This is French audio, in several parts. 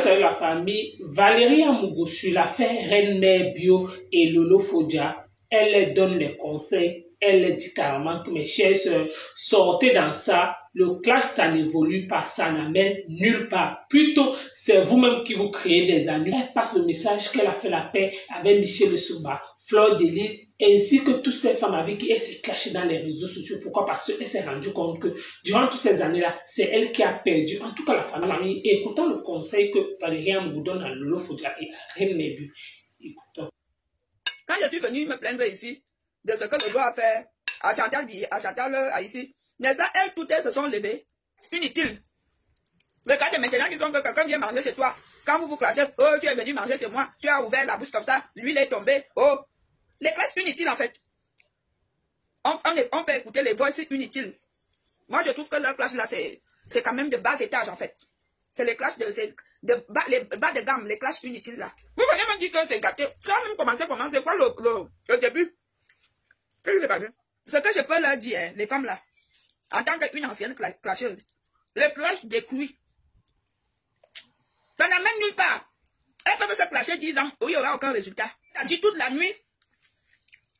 salut la famille. Valérie Amougou sur l'affaire Reine Mère Bio et Lolo Fodja. Elle leur donne des conseils. Elle leur dit carrément que mes chers sœurs, sortez dans ça. Le clash, ça n'évolue pas, ça n'amène nulle part. Plutôt, c'est vous-même qui vous créez des ennuis. Elle passe le message qu'elle a fait la paix avec Michel Souba, Fleur de Lille, ainsi que toutes ces femmes avec qui elle s'est clashée dans les réseaux sociaux. Pourquoi? Parce qu'elle s'est rendue compte que durant toutes ces années-là, c'est elle qui a perdu, en tout cas la famille. Écoutons le conseil que Valérie Amougou donne à Lolo Fodja et à Reine Mère Bio. Écoutons. Quand je suis venue me plaindre ici de ce que Lolo a fait à Chantal ici, n'est-ce pas, elles toutes elles se sont levées. Inutile. Regardez maintenant, disons que quelqu'un vient manger chez toi. Quand vous vous clashez, oh, tu es venu manger chez moi, tu as ouvert la bouche comme ça, l'huile est tombée, oh. Les classes inutiles en fait. On fait écouter les voix inutiles. Moi je trouve que leur classe là, c'est quand même de bas étage en fait. C'est les classes les bas de gamme, les classes inutiles là. Vous venez me dire que c'est gâté. Ça a même commencé comment? C'est quoi le début? Ce que je peux leur dire, hein, les femmes là, en tant qu'une ancienne clasheuse, les classes détruites, ça n'amène nulle part. Elles peuvent se clasher 10 ans où il n'y aura aucun résultat. T'as dit toute la nuit,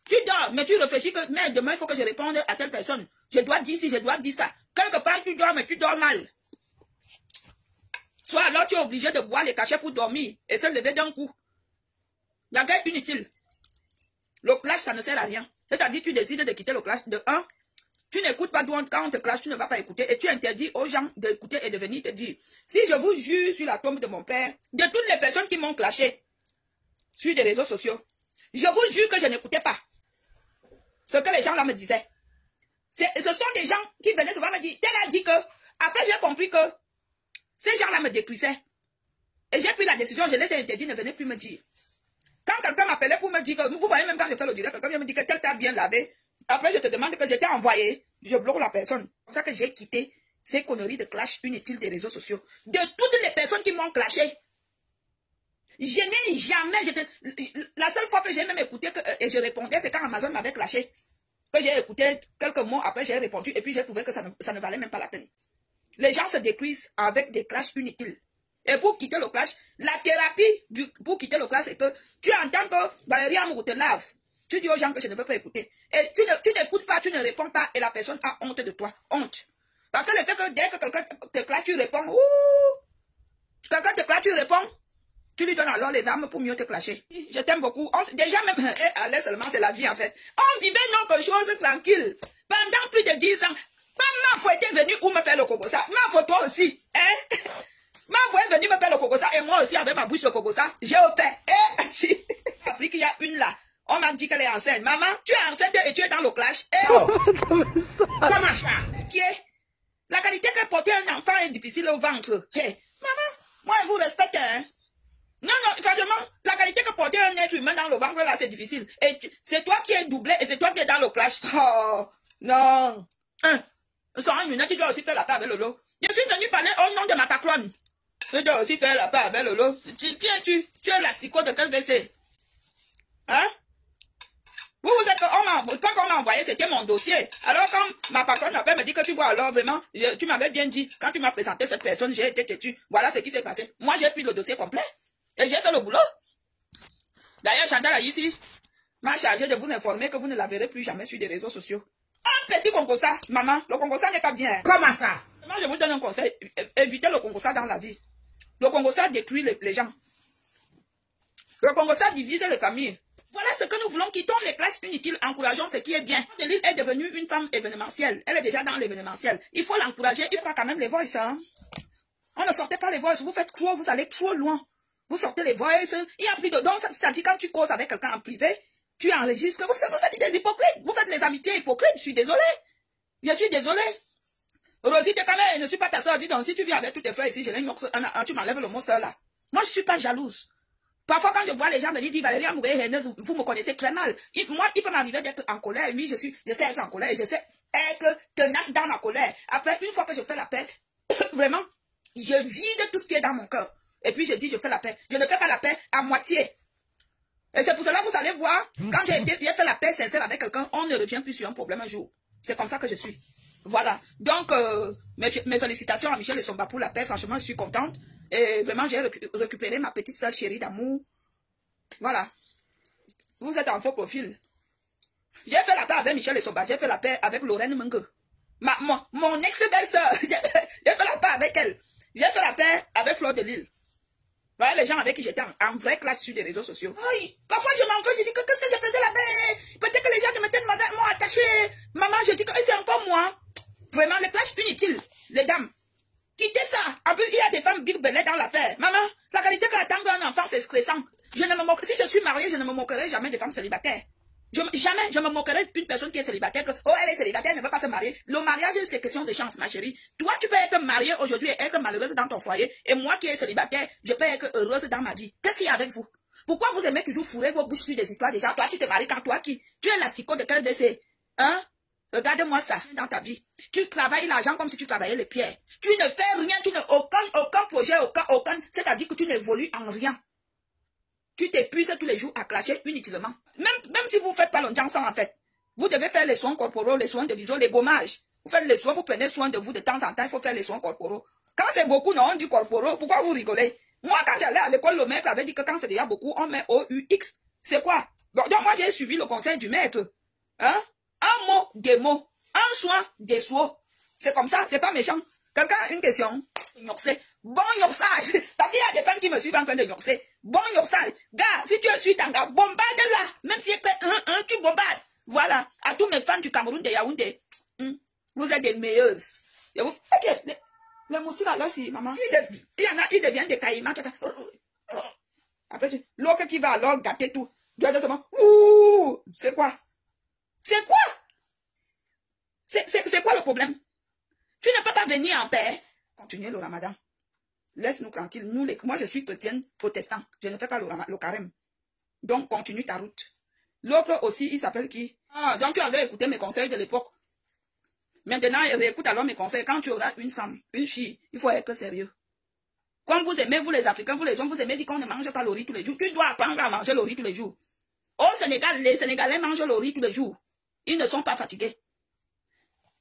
tu dors, mais tu réfléchis que, mais demain il faut que je réponde à telle personne. Je dois dire ci, je dois dire ça. Quelque part tu dors, mais tu dors mal. Soit alors tu es obligé de boire les cachets pour dormir et se lever d'un coup. La guerre inutile. Le clash, ça ne sert à rien. C'est-à-dire tu décides de quitter le clash de 1. Tu n'écoutes pas quand on te clash, tu ne vas pas écouter. Et tu interdis aux gens d'écouter et de venir te dire. Si je vous jure sur la tombe de mon père, de toutes les personnes qui m'ont clashé sur des réseaux sociaux, je vous jure que je n'écoutais pas ce que les gens là me disaient. Ce sont des gens qui venaient souvent me dire, tel a dit que, après j'ai compris que ces gens là me détruisaient. Et j'ai pris la décision, je les ai interdits, ne venez plus me dire. Quand quelqu'un m'appelait pour me dire que, vous voyez même quand je fais le direct, quelqu'un vient me dire que tel t'a bien lavé. Après je te demande que je t'ai envoyé, je bloque la personne. C'est pour ça que j'ai quitté ces conneries de clash inutiles des réseaux sociaux. De toutes les personnes qui m'ont clashé. Je n'ai jamais, la seule fois que j'ai même écouté et je répondais, c'est quand Amazon m'avait clashé. Que j'ai écouté quelques mots, après j'ai répondu et puis j'ai trouvé que ça ne valait même pas la peine. Les gens se détruisent avec des clashs inutiles. Et pour quitter le clash, la thérapie pour quitter le clash, c'est que tu entends que Valérie Amougou te lave. Tu dis aux gens que je ne veux pas écouter. Et tu n'écoutes pas, tu ne réponds pas et la personne a honte de toi. Honte. Parce que le fait que dès que quelqu'un te clash, tu réponds. Quelqu'un te clash, tu réponds. Tu lui donnes alors les armes pour mieux te clasher. Je t'aime beaucoup. Déjà même, à l'aise seulement, c'est la vie en fait. On vivait notre chose tranquille. Pendant plus de 10 ans. Quand Mafo était venu où me faire le cocosa. Mafo toi aussi. Hein? Mafo est venu me faire le cocosa. Et moi aussi avec ma bouche de cocosa. J'ai fait. J'ai appris qu'il y a une là. On m'a dit qu'elle est enceinte. Maman, tu es enceinte et tu es dans le clash. Comment ça? Qui est? La qualité que porter un enfant est difficile au ventre. Hey, maman, moi je vous respecte. Hein? Non, franchement, la qualité que porter un être humain dans le ventre, là, c'est difficile. Et c'est toi qui es doublé et c'est toi qui es dans le clash. Oh, non. Sans une minute, tu dois aussi faire la paix avec Lolo. Je suis venu parler au nom de ma patronne. Tu dois aussi faire la paix avec Lolo. Qui es-tu? Tu es la psycho de quel WC? Hein? Vous êtes, pas qu'on m'a envoyé, c'était mon dossier. Alors quand ma patronne m'appelle, me dit que tu vois, alors vraiment, tu m'avais bien dit, quand tu m'as présenté cette personne, j'ai été têtu. Voilà ce qui s'est passé. Moi, j'ai pris le dossier complet. Et j'ai fait le boulot. D'ailleurs, Chantal ici m'a chargé de vous informer que vous ne la verrez plus jamais sur des réseaux sociaux. Un petit concours, maman, le concours n'est pas bien. Comment ça? Moi, je vous donne un conseil. Évitez le concours dans la vie. Le concours détruit les gens. Le concours divise les familles. Voilà ce que nous voulons. Quittons les classes inutiles, encourageons ce qui est bien. Lille est devenue une femme événementielle. Elle est déjà dans l'événementiel. Il faut l'encourager. Il faut quand même les voices. Hein? On ne sortait pas les voices. Vous faites trop, vous allez trop loin. Vous sortez les voices. Il y a plus de dons. C'est-à-dire quand tu causes avec quelqu'un en privé, tu enregistres. Vous faites des hypocrites. Vous faites des amitiés hypocrites. Je suis désolée. Je suis désolée. Rosie, je ne suis pas ta soeur. Dis donc, si tu viens avec tous tes frères ici, tu m'enlèves le mot soeur là. Moi, je ne suis pas jalouse. Parfois, quand je vois les gens venir dire Valérie Amougou, vous me connaissez très mal. Moi, il peut m'arriver d'être en colère. Oui, je sais être en colère. Je sais être tenace dans ma colère. Après, une fois que je fais la paix, vraiment, je vide tout ce qui est dans mon cœur. Et puis, je dis, je fais la paix. Je ne fais pas la paix à moitié. Et c'est pour cela que vous allez voir, quand j'ai fait la paix sincère avec quelqu'un, on ne revient plus sur un problème un jour. C'est comme ça que je suis. Voilà. Donc, mes félicitations à Michel Souba pour la paix. Franchement, je suis contente. Et vraiment, j'ai récupéré ma petite soeur chérie d'amour. Voilà. Vous êtes en faux profil. J'ai fait la paix avec Michel Essoba, j'ai fait la paix avec Lorraine Mengue. Mon ex-belle-sœur, j'ai fait la paix avec elle. J'ai fait la paix avec Fleur de Lille. Voilà les gens avec qui j'étais en vraie classe sur des réseaux sociaux. Oui, parfois je m'en veux, je dis que qu'est-ce que je faisais là-bas? Peut-être que les gens de ma tête m'ont attaché. Maman, je dis que c'est encore moi. Vraiment, les classes inutiles, les dames. Quittez ça. En plus, il y a des femmes big belées dans l'affaire. Maman, la qualité que attend d'un enfant, c'est stressant. Si je suis mariée, je ne me moquerai jamais des femmes célibataires. Jamais, je me moquerai d'une personne qui est célibataire, que, oh, elle est célibataire, elle ne veut pas se marier. Le mariage, c'est question de chance, ma chérie. Toi, tu peux être mariée aujourd'hui et être malheureuse dans ton foyer. Et moi qui est célibataire, je peux être heureuse dans ma vie. Qu'est-ce qu'il y a avec vous? Pourquoi vous aimez toujours fourrer vos bouches sur des histoires déjà? Toi, tu te maries quand toi qui? Tu es l'asticot de quel décès? Hein? Regarde-moi ça dans ta vie. Tu travailles l'argent comme si tu travaillais les pierres. Tu ne fais rien, tu n'as aucun projet, aucun, c'est-à-dire que tu n'évolues en rien. Tu t'épuises tous les jours à clasher inutilement. Même si vous ne faites pas longtemps ensemble, en fait. Vous devez faire les soins corporels, les soins de vision, les gommages. Vous faites les soins, vous prenez soin de vous de temps en temps, il faut faire les soins corporels. Quand c'est beaucoup, non, on dit corporels, pourquoi vous rigolez? Moi, quand j'allais à l'école, le maître avait dit que quand c'est déjà beaucoup, on met O-U-X. C'est quoi? Donc moi, j'ai suivi le conseil du maître. Hein? Un mot, des mots. Un soin, des soins. C'est comme ça, c'est pas méchant. Quelqu'un a une question? Bon yorsage. Parce qu'il y a des femmes qui me suivent en train de yorser. Bon yorsage. Gars, si tu es sur ta gars, bombarde-la. Même si tu bombades. Voilà. À tous mes fans du Cameroun, de Yaoundé. Vous êtes des meilleures. Ok, les moustiques là, si, maman. Il y en a qui deviennent des caïmans. Après, l'autre qui va alors gâter tout. Ouh, c'est quoi? C'est quoi? C'est quoi le problème? Tu ne peux pas venir en paix. Continuez le ramadan. Laisse-nous tranquilles. Moi, je suis chrétienne protestant. Je ne fais pas le carême. Donc, continue ta route. L'autre aussi, il s'appelle qui? Ah, donc tu avais écouté mes conseils de l'époque. Maintenant, réécoute alors mes conseils. Quand tu auras une femme, une fille, il faut être sérieux. Comme vous aimez, vous les Africains, vous les hommes, vous aimez dire qu'on ne mange pas le riz tous les jours. Tu dois apprendre à manger le riz tous les jours. Au Sénégal, les Sénégalais mangent le riz tous les jours. Ils ne sont pas fatigués.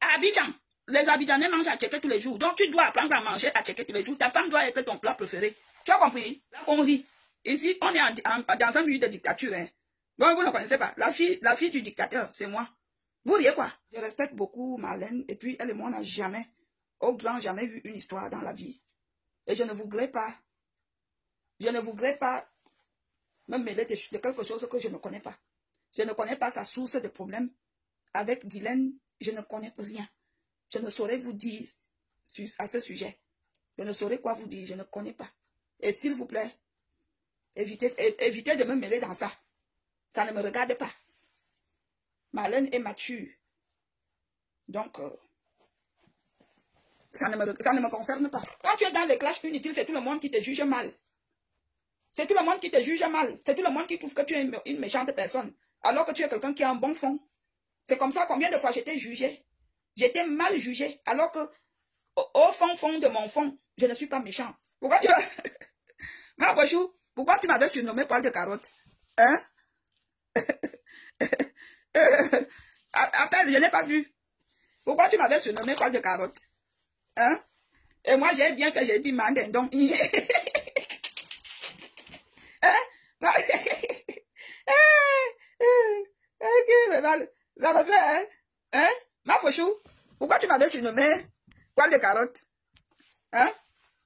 À Abidjan, les Abidjanais mangent à checker tous les jours. Donc, tu dois apprendre à manger à checker tous les jours. Ta femme doit être ton plat préféré. Tu as compris? Là, on rit. Ici, on est dans un milieu de dictature. Hein. Donc, vous ne connaissez pas. La fille du dictateur, c'est moi. Vous riez quoi? Je respecte beaucoup Marlène. Et puis, elle et moi, on n'a jamais, au grand, jamais eu une histoire dans la vie. Et je ne voudrais pas. Je ne voudrais pas me mêler de quelque chose que je ne connais pas. Je ne connais pas sa source de problème. Avec Guylaine, je ne connais rien. Je ne saurais vous dire à ce sujet. Je ne saurais quoi vous dire. Je ne connais pas. Et s'il vous plaît, évitez de me mêler dans ça. Ça ne me regarde pas. Marlène est mature. Donc, ça ne me concerne pas. Quand tu es dans les classes inutiles, c'est tout le monde qui te juge mal. C'est tout le monde qui te juge mal. C'est tout le monde qui trouve que tu es une méchante personne. Alors que tu es quelqu'un qui a un bon fond. C'est comme ça combien de fois j'étais jugée. J'étais mal jugée. Alors que au fond de mon fond, je ne suis pas méchant. Pourquoi tu Ma Bochou, pourquoi tu m'avais surnommé poil de carotte? Hein? Appelle, je n'ai pas vu. Pourquoi tu m'avais surnommé poil de carotte? Hein? Et moi, j'ai bien fait, j'ai dit mandendon. Hein? Ça me fait, hein? Hein? Ma Fochou, pourquoi tu m'avais surnommé poil de carotte? Hein?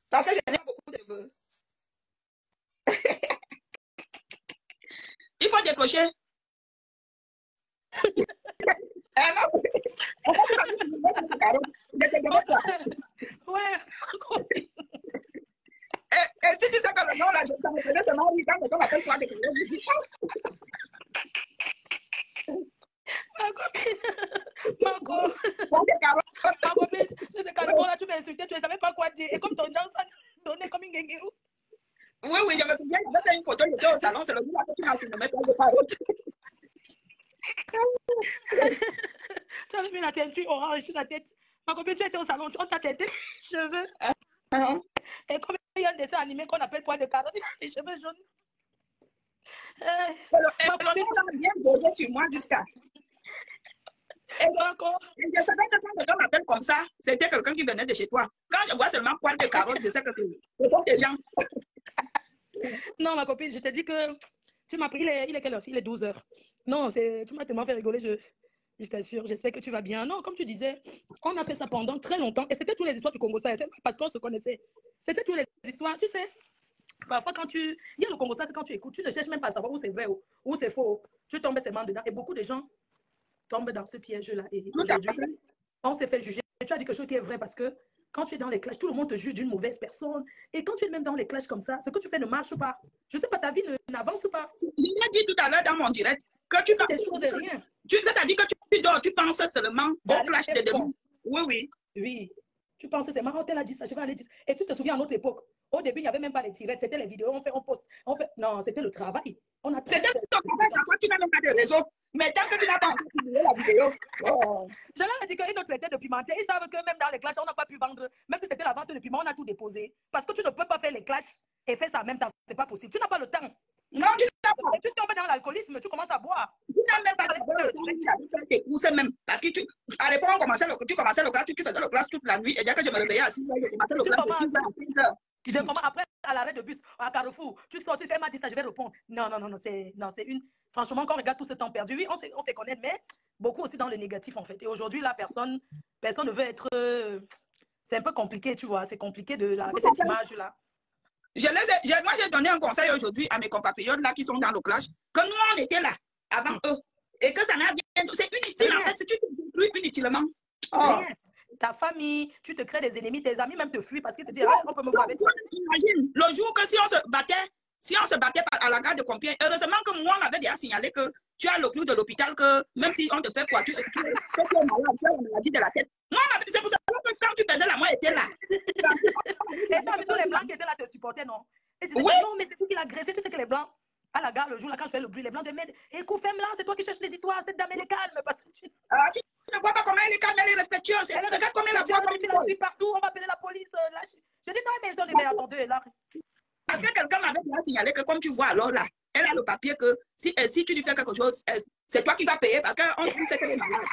Parce que je n'ai pas beaucoup de vœux. Il faut décrocher. Ouais. Et si tu sais que le nom là, je me connais seulement quand on m'appelle poil de carotte. Ma copine, je sais carrément là, tu m'as insulté, tu ne savais pas quoi dire. Et comme ton genre, ça donnait comme une guinguerou. Oui, je me souviens, j'avais fait une photo, j'étais au salon, c'est le jour là que tu m'as surnommé poil de carotte. Tu avais mis la teinture orange sur la tête. Ma copine, tu étais au salon, on t'a teinté les cheveux. Et comme il y a un dessin animé qu'on appelle poil de carotte, les cheveux jaunes. Le nom là vient poser sur moi jusqu'à. Et je savais que quand quelqu'un m'appelle comme ça, c'était quelqu'un qui venait de chez toi. Quand je vois seulement poil de carottes, je sais que ce sont des gens. Non, ma copine, je te dis que tu m'as pris, il est quelle heure? Il est 12 heures. Non, tu m'as tellement fait rigoler, je t'assure, j'espère que tu vas bien. Non, comme tu disais, on a fait ça pendant très longtemps et c'était toutes les histoires du Congo, ça, parce qu'on se connaissait. C'était toutes les histoires, tu sais. Parfois, il y a le Congo, ça, quand tu écoutes, tu ne cherches même pas à savoir où c'est vrai ou c'est faux. Tu tombes seulement dedans et beaucoup de gens tombent dans ce piège-là. Et aujourd'hui, on s'est fait juger. Et tu as dit quelque chose qui est vrai parce que quand tu es dans les clashs, tout le monde te juge d'une mauvaise personne. Et quand tu es même dans les clashs comme ça, ce que tu fais ne marche pas. Je ne sais pas, ta vie n'avance pas. Je l'ai dit tout à l'heure dans mon direct que tu penses. Des choses de rien. C'est-à-dire que tu dors, tu penses seulement au clash de demain. Oui, oui. Oui. Tu penses, c'est marrant, elle a dit ça, je vais aller dire. Et tu te souviens, à notre époque, au début, il n'y avait même pas les directs, c'était les vidéos, on poste. Non, c'était le travail. C'était le travail, parfois tu n'as même pas de réseau. Mais tant que tu n'as pas encore publié la vidéo. Oh. Je leur ai dit qu'ils nous traitaient de pimentier. Ils savent que même dans les clashs, on n'a pas pu vendre. Même si c'était la vente de piment, on a tout déposé. Parce que tu ne peux pas faire les clashs et faire ça en même temps. C'est pas possible. Tu n'as pas le temps. Non, tu n'as pas. Tu tombes dans l'alcoolisme, tu commences à boire. Tu n'as même pas de temps. Même. Parce que à l'époque, tu commençais le clash, tu faisais le clash toute la nuit. Et dès que je me réveillais à 6h, je commençais le clash de 6h à 15h. Après, à l'arrêt de bus, à Carrefour, tu sors, tu fais, m'a dit ça, je vais répondre. Non, c'est une. Franchement, quand on regarde tout ce temps perdu, oui, on fait connaître, mais beaucoup aussi dans le négatif, en fait. Et aujourd'hui, là, personne ne veut être. C'est un peu compliqué, tu vois. C'est compliqué de cette image-là. Moi, j'ai donné un conseil aujourd'hui à mes compatriotes là qui sont dans le clash, que nous, on était là avant eux. Et que ça n'a rien. C'est inutile, en fait. Si tu te détruis inutilement. Oh. Ta famille, tu te crées des ennemis, tes amis même te fuient parce qu'ils se disent, on peut me voir avec toi. Imagine, le jour que si on se battait à la gare de Compiègne, heureusement que moi, on m'avait déjà signalé que tu as le clou de l'hôpital, que même si on te fait quoi, tu es malade, tu as la maladie de la tête. Moi, c'est pour ça que quand tu faisais là, moi, j'étais là. Et ça, tous les blancs qui étaient là te supportaient, non? Et tu disais, non, mais c'est toi qui l'as greffé. Tu sais que les blancs, à la gare, le jour là, quand je fais le bruit, les blancs te mettent, écoute, femme là, c'est toi qui cherches les histoires, cette dame, elle est calme. Parce que tu ne vois pas comment elle est calme, elle est respectueuse. Regarde comment elle a voix comme tu la suis partout, on va appeler la police. Là, je dis, non, mais ils ont mais attendez, là. Parce que quelqu'un m'avait déjà signalé que, comme tu vois, alors là, elle a le papier que si tu lui fais quelque chose, c'est toi qui vas payer parce qu'on sait qu'elle est malade.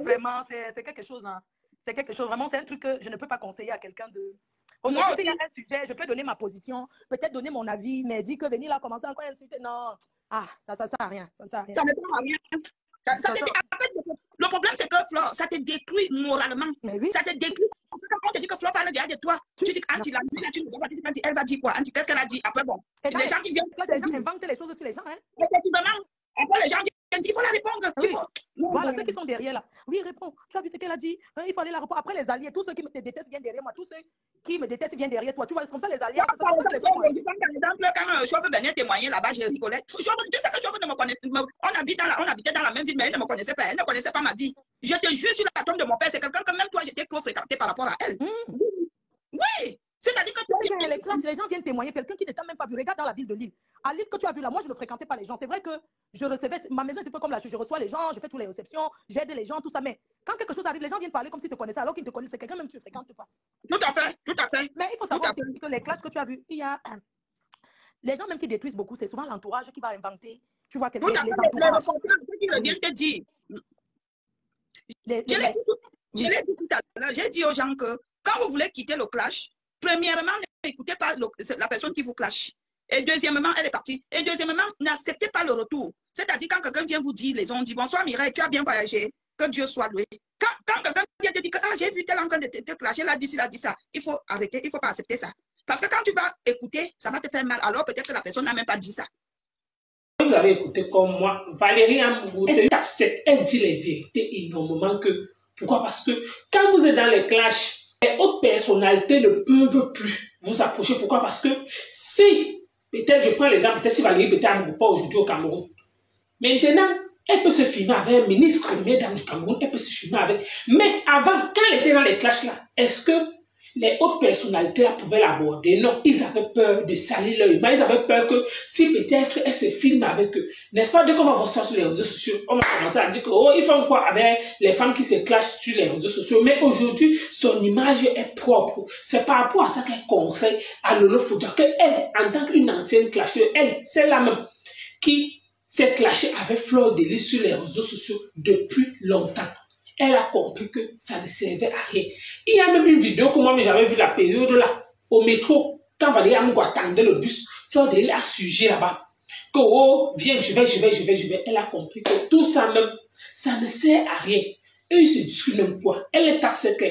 Vraiment, c'est quelque chose. Hein. C'est quelque chose. Vraiment, c'est un truc que je ne peux pas conseiller à quelqu'un de. Moi aussi. Il y a un sujet, je peux donner ma position, peut-être donner mon avis, mais dire que venir là commencer encore à insulter, non. Ah, ça sert à rien. Ça ne sert à rien. Ça ne sert à rien. En fait, le problème, c'est que Flore, ça te détruit moralement. Mais oui. Ça te détruit. Quand on te dit que Flore parle derrière de toi, tu dis qu'Anti l'a dit, tu ne vois pas, tu dis qu'Anti, elle va dire quoi? Anti, qu'est-ce qu'elle a dit? Après, bon. Les gens qui viennent. Les gens inventent les choses sur les gens, hein. Effectivement. Après, les gens disent, il faut la répondre. Oui. Voilà, ceux qui sont derrière là. Oui, réponds. Tu as vu ce qu'elle a dit? Il faut aller la répondre. Après, les alliés, tous ceux qui me détestent viennent derrière moi. Tous ceux qui me détestent viennent derrière toi. Tu vois, c'est comme ça les alliés. Par exemple, quand Chauve venait témoigner là-bas, j'ai rigolé. Tu sais que Chauve ne me connaissait pas. On habitait dans la même ville, mais elle ne me connaissait pas. Elle ne connaissait pas ma vie. Je te jure sur la tombe de mon père, c'est quelqu'un que même toi, j'étais trop fréquenté par rapport à elle. Oui. C'est-à-dire que les gens viennent témoigner, quelqu'un qui ne t'a même pas vu. Regarde dans la ville de Lille. À Lille que tu as vu là, moi je ne fréquentais pas les gens. C'est vrai que je recevais, ma maison est un peu comme là, je reçois les gens, je fais toutes les réceptions, j'aide les gens, tout ça. Mais quand quelque chose arrive, les gens viennent parler comme s'ils te connaissaient, alors qu'ils te connaissent. C'est quelqu'un même que tu ne fréquentes pas. Tout à fait, tout à fait. Mais il faut savoir que les classes que tu as vues, il y a les gens même qui détruisent beaucoup, c'est souvent l'entourage qui va inventer. Tu vois, tout à fait, les reporters qui viennent te dire. Je l'ai dit tout à l'heure, j'ai dit aux gens que quand vous voulez quitter le clash, premièrement, n'écoutez pas la personne qui vous clash. Et deuxièmement, elle est partie. Et deuxièmement, n'acceptez pas le retour. C'est-à-dire quand quelqu'un vient vous dire, les gens disent, bonsoir Mireille, tu as bien voyagé, que Dieu soit loué. Quand quelqu'un vient te dire que j'ai vu tel en train de te clasher, il a dit ça, il faut arrêter, il ne faut pas accepter ça. Parce que quand tu vas écouter, ça va te faire mal. Alors peut-être que la personne n'a même pas dit ça. Vous avez écouté comme moi, Valérie Ambourou, elle dit les vérités énormément que. Pourquoi? Parce que quand vous êtes dans les clashs, les autres personnalités ne peuvent plus vous approcher. Pourquoi? Parce que si, peut-être je prends l'exemple, peut-être si Valérie peut-être Ambourou pas aujourd'hui au Cameroun, maintenant, elle peut se filmer avec un ministre, première dame du Cameroun, elle peut se filmer avec. Mais avant, quand elle était dans les clashs là, est-ce que les autres personnalités là pouvaient l'aborder? Non, ils avaient peur de salir leur image, ils avaient peur que si peut-être elle se filme avec eux, n'est-ce pas? Dès qu'on va voir ça sur les réseaux sociaux, on va commencer à dire que oh, ils font quoi avec les femmes qui se clashent sur les réseaux sociaux. Mais aujourd'hui, son image est propre. C'est par rapport à ça qu'elle conseille à Lolo Fodja, qu'elle, en tant qu'une ancienne clasheuse, elle, c'est la même qui s'est clashée avec Fleur de Lys sur les réseaux sociaux depuis longtemps. Elle a compris que ça ne servait à rien. Il y a même une vidéo que moi j'avais vu la période là, au métro, quand Valérie Amougo attendait le bus, Fleur de Lys a suggéré là-bas. Que oh, viens, je vais. Elle a compris que tout ça même, ça ne sert à rien. Et ils se discutent même quoi. Elle tape ce que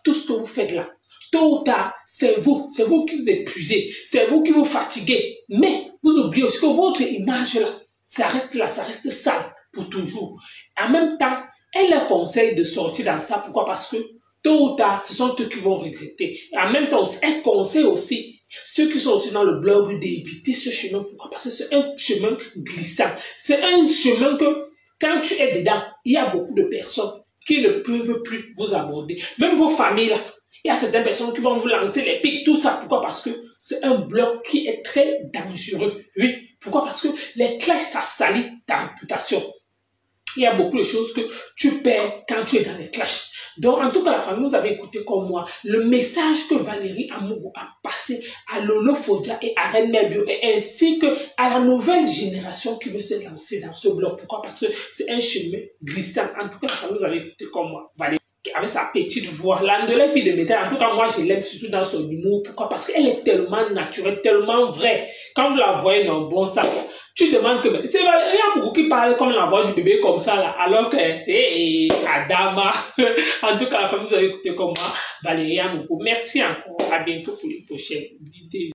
tout ce que vous faites là, tôt ou tard, c'est vous qui vous épuisez, c'est vous qui vous fatiguez. Mais vous oubliez aussi que votre image là, ça reste sale pour toujours. En même temps, elle leur conseille de sortir dans ça. Pourquoi? Parce que tôt ou tard, ce sont eux qui vont regretter. Et en même temps, elle conseille aussi ceux qui sont aussi dans le blog d'éviter ce chemin. Pourquoi? Parce que c'est un chemin glissant. C'est un chemin que, quand tu es dedans, il y a beaucoup de personnes qui ne peuvent plus vous aborder. Même vos familles là, il y a certaines personnes qui vont vous lancer les pics, tout ça. Pourquoi? Parce que c'est un bloc qui est très dangereux. Oui. Pourquoi? Parce que les clashs, ça salit ta réputation. Il y a beaucoup de choses que tu perds quand tu es dans les clashs. Donc, en tout cas, la famille, vous avez écouté comme moi le message que Valérie Amougo a passé à Lolo Fodja et à Reine Mère Bio, et ainsi que à la nouvelle génération qui veut se lancer dans ce bloc. Pourquoi? Parce que c'est un chemin glissant. En tout cas, la famille, vous avez écouté comme moi Valérie, avec sa petite voix. L'Andolé fille de métal, en tout cas, moi, je l'aime surtout dans son humour. Pourquoi? Parce qu'elle est tellement naturelle, tellement vraie. Quand vous la voyez dans bon sac, tu demandes que c'est Valérie Amougo qui parle comme la voix du bébé comme ça, là, alors que, Adama. En tout cas, la famille, vous avez écouté comme moi Valérie Amougo. Merci encore. À bientôt pour les prochaines vidéos.